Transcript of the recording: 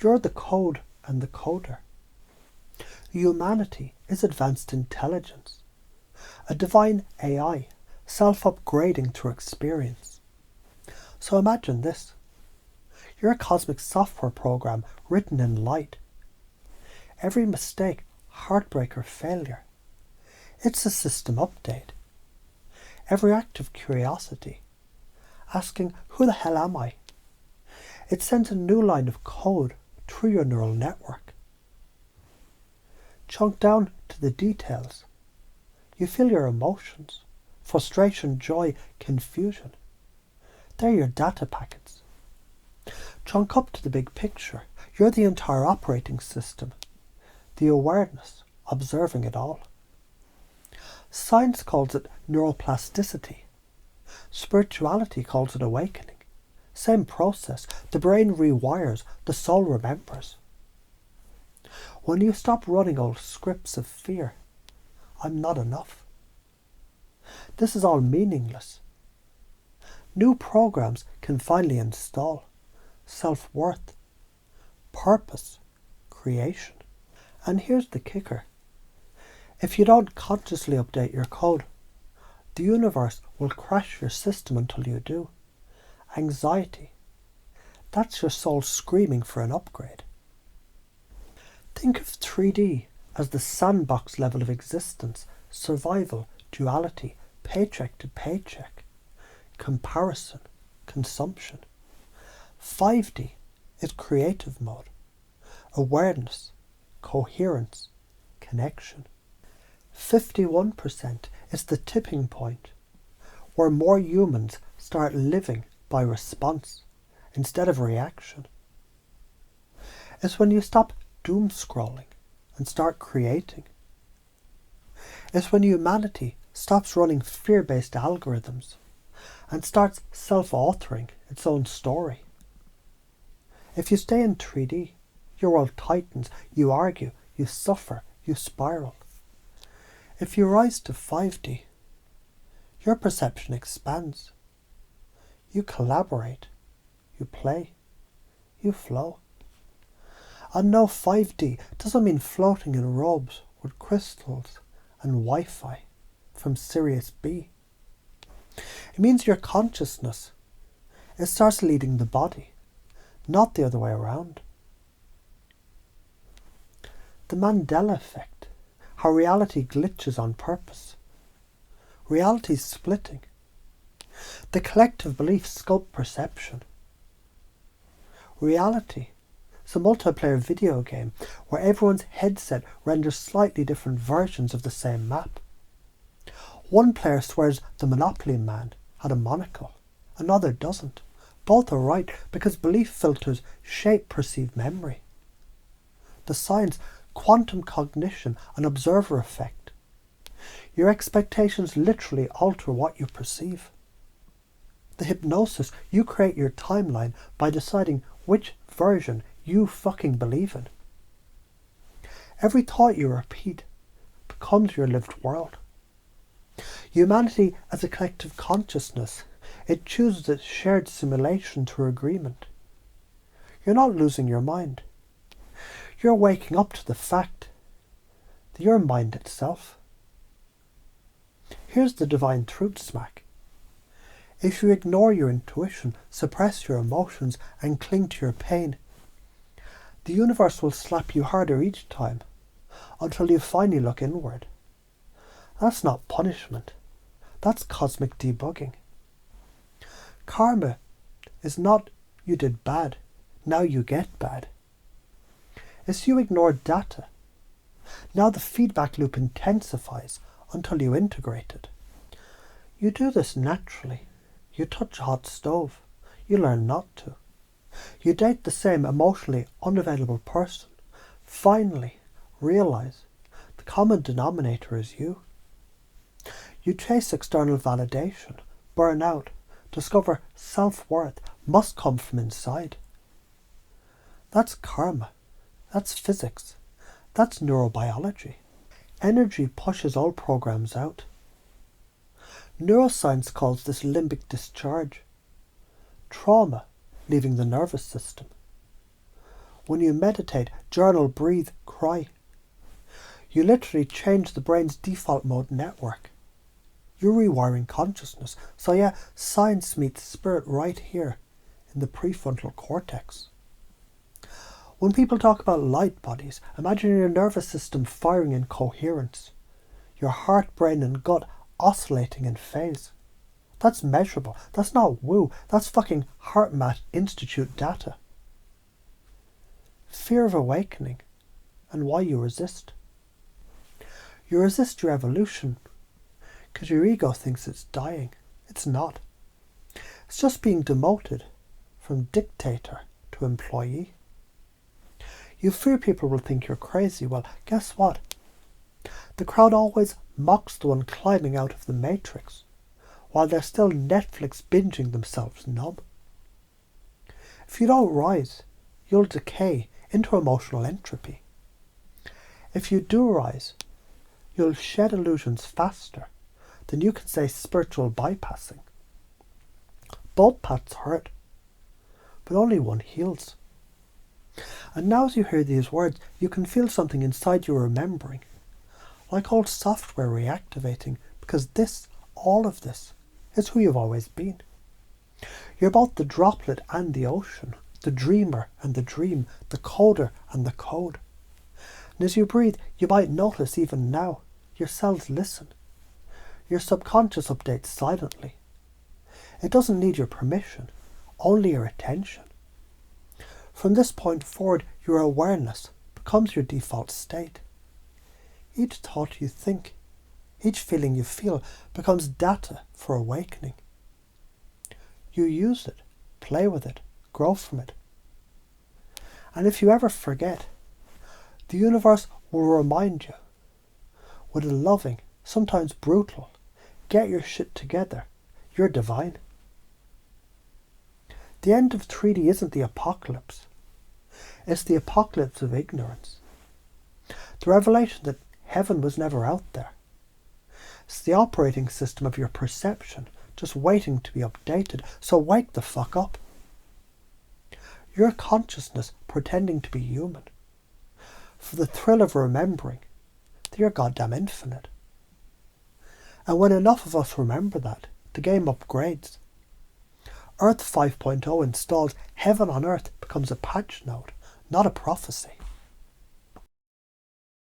You're the code and the coder. Humanity is advanced intelligence, a divine AI, self-upgrading through experience. So imagine this. You're a cosmic software program written in light. Every mistake, heartbreak or failure, it's a system update. Every act of curiosity, asking, who the hell am I? It sends a new line of code through your neural network. Chunk down to the details. You feel your emotions, frustration, joy, confusion. They're your data packets. Chunk up to the big picture. You're the entire operating system, the awareness, observing it all. Science calls it neuroplasticity. Spirituality calls it awakening. Same process. The brain rewires, the soul remembers. When you stop running old scripts of fear, I'm not enough. This is all meaningless. New programs can finally install self-worth, purpose, creation. And here's the kicker. If you don't consciously update your code, the universe will crash your system until you do. Anxiety. That's your soul screaming for an upgrade. Think of 3D as the sandbox level of existence, survival, duality, paycheck to paycheck, comparison, consumption. 5D is creative mode, awareness, coherence, connection. 51% is the tipping point, where more humans start living by response instead of reaction. It's when you stop doom scrolling and start creating. It's when humanity stops running fear-based algorithms and starts self-authoring its own story. If you stay in 3D, your world tightens, you argue, you suffer, you spiral. If you rise to 5D, your perception expands. You collaborate, you play, you flow. And no, 5D doesn't mean floating in robes with crystals and Wi-Fi from Sirius B. It means your consciousness, it starts leading the body, not the other way around. The Mandela effect, how reality glitches on purpose. Reality's splitting. The collective beliefs sculpt perception. Reality is a multiplayer video game where everyone's headset renders slightly different versions of the same map. One player swears the Monopoly man had a monocle, another doesn't. Both are right because belief filters shape perceived memory. The science, quantum cognition, and observer effect. Your expectations literally alter what you perceive. The hypnosis, you create your timeline by deciding which version you fucking believe in. Every thought you repeat becomes your lived world. Humanity as a collective consciousness, it chooses its shared simulation through agreement. You're not losing your mind. You're waking up to the fact that you're mind itself. Here's the divine truth smack. If you ignore your intuition, suppress your emotions, and cling to your pain, the universe will slap you harder each time until you finally look inward. That's not punishment. That's cosmic debugging. Karma is not you did bad, now you get bad. It's you ignored data. Now the feedback loop intensifies until you integrate it. You do this naturally. You touch a hot stove. You learn not to. You date the same emotionally unavailable person. Finally, realize the common denominator is you. You chase external validation, burn out, discover self-worth must come from inside. That's karma. That's physics. That's neurobiology. Energy pushes all programs out. Neuroscience calls this limbic discharge. Trauma leaving the nervous system. When you meditate, journal, breathe, cry. You literally change the brain's default mode network. You're rewiring consciousness. So yeah, science meets spirit right here in the prefrontal cortex. When people talk about light bodies, imagine your nervous system firing in coherence. Your heart, brain and gut oscillating in phase. That's measurable. That's not woo. That's fucking HeartMath Institute data. Fear of awakening and why you resist. You resist your evolution because your ego thinks it's dying. It's not. It's just being demoted from dictator to employee. You fear people will think you're crazy. Well, guess what? The crowd always mocks the one climbing out of the matrix while they're still Netflix binging themselves numb. If you don't rise, you'll decay into emotional entropy. If you do rise, you'll shed illusions faster than you can say spiritual bypassing. Both paths hurt, but only one heals. And now as you hear these words, you can feel something inside you remembering, like old software reactivating, because this, all of this, is who you've always been. You're both the droplet and the ocean, the dreamer and the dream, the coder and the code. And as you breathe, you might notice even now, your cells listen. Your subconscious updates silently. It doesn't need your permission, only your attention. From this point forward, your awareness becomes your default state. Each thought you think, each feeling you feel becomes data for awakening. You use it, play with it, grow from it. And if you ever forget, the universe will remind you with a loving, sometimes brutal, get your shit together, you're divine. The end of 3D isn't the apocalypse. It's the apocalypse of ignorance. The revelation that heaven was never out there. It's the operating system of your perception, just waiting to be updated, so wake the fuck up. Your consciousness pretending to be human. For the thrill of remembering that you're goddamn infinite. And when enough of us remember that, the game upgrades. Earth 5.0 installs, heaven on earth becomes a patch node, not a prophecy.